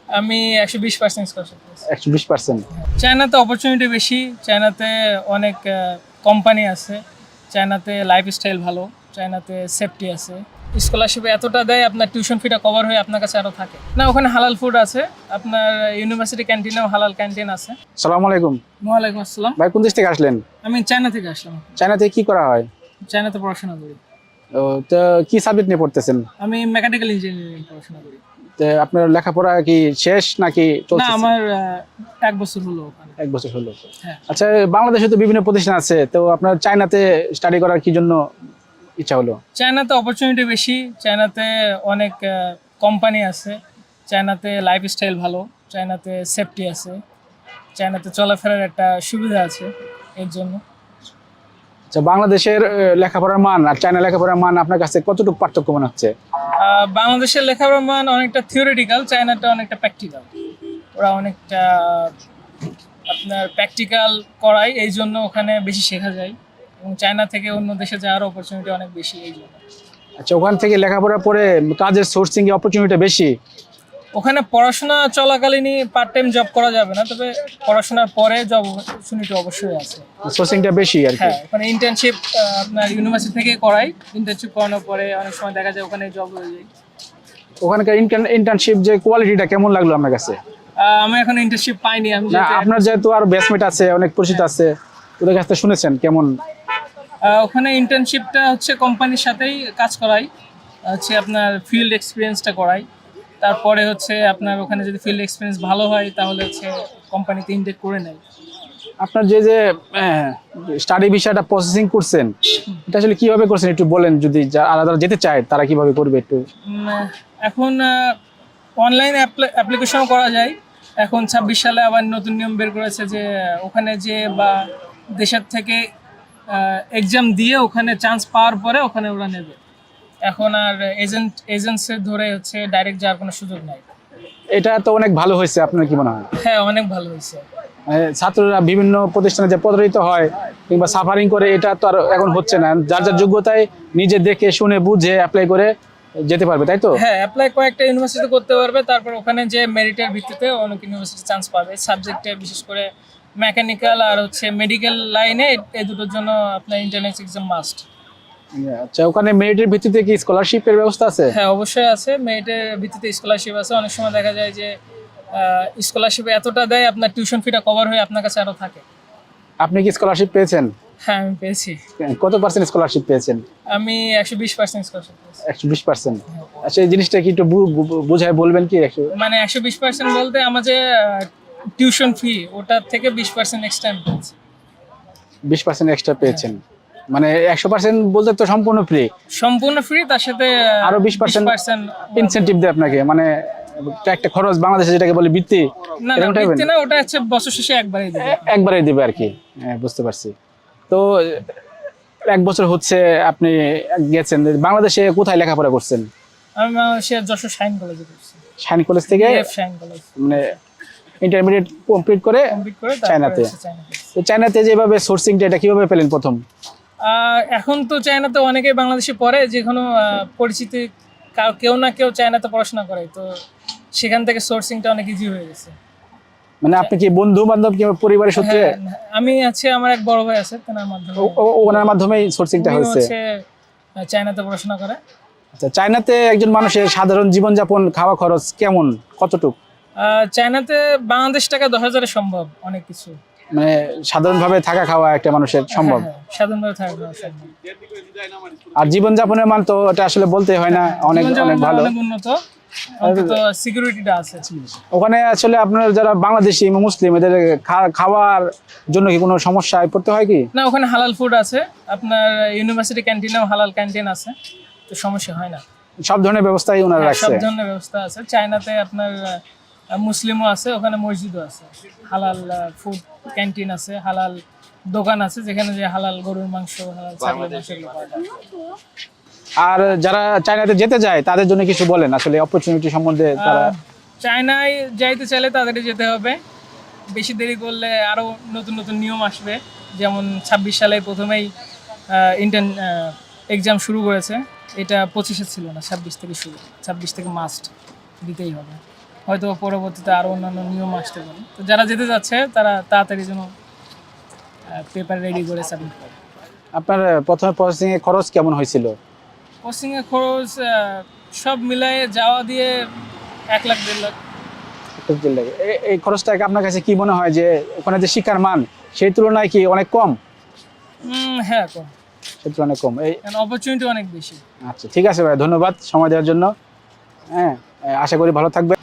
আমি 120% স্কলারশিপ পেয়েছি। 120%? চায়নাতে অপরচুনিটি বেশি, চায়নাতে অনেক কোম্পানি আছে, চায়নাতে লাইফস্টাইল ভালো, চায়নাতে সেফটি আছে। স্কলারশিপে এতটা দেয় আপনার টিউশন ফিটা কভার হয়ে আপনার কাছে আরও থাকে না। ওখানে হালাল ফুড আছে, আপনার ইউনিভার্সিটি ক্যান্টিনেও হালাল ক্যান্টিন আছে। আসসালামু আলাইকুম। ওয়ালাইকুম আসসালাম। ভাই কোন দেশ থেকে আসলেন? আমি চায়না থেকে আসলাম। চায়নাতে কি করা হয়? চায়নাতে পড়াশোনা করি। ও, তো কি সাবজেক্ট নিয়ে পড়তেছেন? আমি মেকানিক্যাল ইঞ্জিনিয়ারিং পড়াশোনা করি। তো আপনার লেখাপড়া কি শেষ নাকি না, চলছে? আমার 1 বছর হলো ওখানে। 1 বছর হলো। হ্যাঁ। আচ্ছা, বাংলাদেশে তো বিভিন্ন প্রতিষ্ঠান আছে, তো আপনার চায়নাতে স্টাডি করার কি জন্য ইচ্ছা হলো? চায়নাতে অপরচুনিটি বেশি, চায়নাতে অনেক কোম্পানি আছে, চায়নাতে লাইফস্টাইল ভালো, চায়নাতে সেফটি আছে, চায়নাতে চলাফেরার একটা সুবিধা আছে, এর জন্য। আচ্ছা, বাংলাদেশের লেখাপড়ার মান আর চায়না লেখাপড়ার মান আপনার কাছে কতটুকু পার্থক্য মনে হচ্ছে? বাংলাদেশের লেখাপড়ার মান অনেকটা থিওরিটিক্যাল, চায়নাটা অনেকটা প্র্যাকটিক্যাল। ওরা অনেকটা আপনার প্র্যাকটিক্যাল করায়, এই জন্য ওখানে বেশি শেখা যায়, এবং চায়না থেকে অন্য দেশে যাওয়ার অপরচুনিটি অনেক বেশি এই জন্য। আচ্ছা, ওখান থেকে লেখাপড়া পরে কাজের সোর্সিং এর অপরচুনিটি বেশি? ওখানে পড়াশোনা চলাকালীনই পার্ট টাইম জব করা যাবে না, তবে পড়াশোনার পরে জব অপরচুনিটি অবশ্যই আছে। সোর্সিংটা বেশি আর কি? হ্যাঁ, ওখানে ইন্টার্নশিপ আপনার ইউনিভার্সিটি থেকে করাই, ইন্টার্নশিপ করানোর পরে অনেক সময় দেখা যায় ওখানে জব হয়ে যায়। ওখানকার ইন্টার্নশিপ যে কোয়ালিটিটা কেমন লাগলো আপনার কাছে? আমি এখন ইন্টার্নশিপ পাইনি। আমি না, আপনার যেহেতু আর ব্যাচমেট আছে, অনেক পরিচিত আছে, ওদের কাছ থেকে শুনেছেন কেমন? ওখানে ইন্টার্নশিপটা হচ্ছে কোম্পানির সাথেই কাজ করাই, হচ্ছে আপনার ফিল্ড এক্সপিরিয়েন্সটা করাই, তারপরে হচ্ছে আপনার ওখানে যদি ফিল্ড এক্সপিরিয়েন্স ভালো হয় তাহলে হচ্ছে কোম্পানিতে ইনটেক করে নেয়। আপনার যে যে স্টাডি বিষয়টা প্রসেসিং করছেন, এটা আসলে কিভাবে করছেন একটু বলেন, যদি যারা যেতে চায় তারা কিভাবে করবে একটু। এখন অনলাইন অ্যাপ্লিকেশনও করা যায়। এখন 26 সালে আবার নতুন নিয়ম বের করেছে যে ওখানে যে বা দেশের থেকে এক্সাম দিয়ে ওখানে চান্স পাওয়ার পরে ওখানে ওরা নেবে। এখন আর এজেন্টসের ধরে হচ্ছে ডাইরেক্ট যাওয়ার কোনো সুযোগ নাই। এটা তো অনেক ভালো হয়েছে, আপনার কি মনে হয়? হ্যাঁ, অনেক ভালো হয়েছে। ছাত্ররা বিভিন্ন প্রতিষ্ঠানে যে প্রতারিত হয় কিংবা সাফারিং করে, এটা তো আর এখন হচ্ছে না। যার যার যোগ্যতায় নিজে দেখে শুনে বুঝে অ্যাপ্লাই করে যেতে পারবে, তাই তো? হ্যাঁ, অ্যাপ্লাই কয়েকটা ইউনিভার্সিটি করতে পারবে, তারপর ওখানে যে মেরিটের ভিত্তিতে অনেক ইউনিভার্সিটি চান্স পাবে। সাবজেক্টে বিশেষ করে মেকানিক্যাল আর হচ্ছে মেডিকেল লাইনে, এই দুটোর জন্য আপনার এন্ট্রান্স এক্সাম মাস্ট। আচ্ছা, ওখানে মেরিটের ভিত্তিতে কি স্কলারশিপের ব্যবস্থা আছে? হ্যাঁ, অবশ্যই আছে। মেরিটের ভিত্তিতে স্কলারশিপ আছে। অনেক সময় দেখা যায় যে স্কলারশিপে এতটা দেয় আপনার টিউশন ফিটা কভার হয়ে আপনার কাছে আরও থাকে। আপনি কি স্কলারশিপ পেয়েছেন? হ্যাঁ, আমি পেয়েছি। কত পার্সেন্ট স্কলারশিপ পেয়েছেন? আমি 120% স্কলারশিপ পেয়েছি। 120%? আচ্ছা, এই জিনিসটা কি একটু বুঝায় বলবেন কি? মানে 120% বলতে আমার যে টিউশন ফি, ওটার থেকে 20% এক্সট্রা আমি পেয়েছি। 20% এক্সট্রা পেয়েছেন? মানে 100% বলতে তো সম্পূর্ণ ফ্রি? সম্পূর্ণ ফ্রি, তার সাথে আরো 20% ইনসেনটিভ দেয় আপনাকে, মানে একটা খরচ, বাংলাদেশে যেটাকে বলে বৃত্তি। না, বৃত্তি না, ওটা হচ্ছে বছর শেষে একবারই দেবে। একবারই দিবে আর কি। হ্যাঁ, বুঝতে পারছি। তো 1 বছর হচ্ছে আপনি গেছেন। বাংলাদেশে কোথায় লেখাপড়া করছেন? আমি বাংলাদেশের যশোর শাইন কলেজে করছি। শাইন কলেজ থেকে? Shine college. মানে ইন্টারমিডিয়েট কমপ্লিট করে চায়নাতে? তো চায়নাতে যেভাবে সোর্সিংটা, এটা কিভাবে পেলেন প্রথম? এখন তো চায়নাতে অনেকেই বাংলাদেশে পড়ে, যে কোনো পরিচিতি কেউ না কেউ চায়নাতে পড়াশোনা করে, তো সেখান থেকে সোর্সিংটা অনেক ইজি হয়ে গেছে। মানে আপনি কি বন্ধু বান্ধব কিংবা পরিবারের সূত্রে? আমি আছে, আমার এক বড় ভাই আছে, তার মাধ্যমে। ওনার মাধ্যমেই সোর্সিংটা হয়েছে? চায়নাতে পড়াশোনা করে। আচ্ছা, চায়নাতে একজন মানুষের সাধারণ জীবনযাপন, খাওয়া খরচ কেমন, কতটুকু? চায়নাতে বাংলাদেশ টাকা 10,000-এ সম্ভব অনেক কিছু। মানে সাধারণভাবে থাকা খাওয়া একটা মানুষের সম্ভব? সাধারণভাবে থাকা খাওয়া সম্ভব। আর জীবনযাপনের মান তো এটা আসলে বলতে হয় না, অনেক অনেক ভালো, অনেক উন্নত। অন্তত সিকিউরিটিটা আছে ওখানে। আসলে আপনার যারা বাংলাদেশি মুসলিম, এদের খাওয়ার জন্য কি কোনো সমস্যায় পড়তে হয় কি? না, ওখানে হালাল ফুড আছে। আপনার ইউনিভার্সিটি ক্যান্টিনেও হালাল ক্যান্টিন আছে, তো সমস্যা হয় না। সব ধরনের ব্যবস্থাই ওনারা রাখছে? সব ধরনের ব্যবস্থা আছে। চায়নাতে আপনার মুসলিমও আছে, ওখানে মসজিদও আছে, হালাল ফুড ক্যান্টিন আছে, হালাল দোকান আছে, যেখানে যে হালাল গরুর মাংস, হালাল ছাগলের মাংস এগুলো পাওয়া যায়। আর যারা চায়নাতে যেতে যায় তাদের জন্য কিছু বলেন আসলে অপরচুনিটি সম্বন্ধে? তারা চায়নায় যাইতে চাইলে তাদেরকে যেতে হবে। বেশি দেরি করলে আরও নতুন নতুন নিয়ম আসবে। যেমন 26 সালে প্রথমেই ইন্টার্ন এক্সাম শুরু করেছে। এটা 25-এ ছিল না, 26 থেকে শুরু। 26 থেকে মাস্ট দিতেই হবে। হয়তো পরবর্তীতে আরও অন্যান্য নিয়ম আসতে পারে। তো যারা যেতে যাচ্ছে তারা তাড়াতাড়ি যেন পেপার রেডি করে সাবমিট করে। আপনার প্রথমে প্রসেসিং এর খরচ কেমন হয়েছিল? কোচিংয়ের খরচ সব মিলায়ে যাওয়া দিয়ে 1 লাখ 1.5 লাখ। এই খরচটাকে আপনার কাছে কি মনে হয় যে ওখানে যে শিক্ষার মান সেই তুলনায় কি অনেক কম? হ্যাঁ, কম। সেই তুলনায় কম। এই কারণ অপরচুনিটি অনেক বেশি। আচ্ছা, ঠিক আছে ভাই, ধন্যবাদ সময় দেওয়ার জন্য। হ্যাঁ, আশা করি ভালো থাকবে।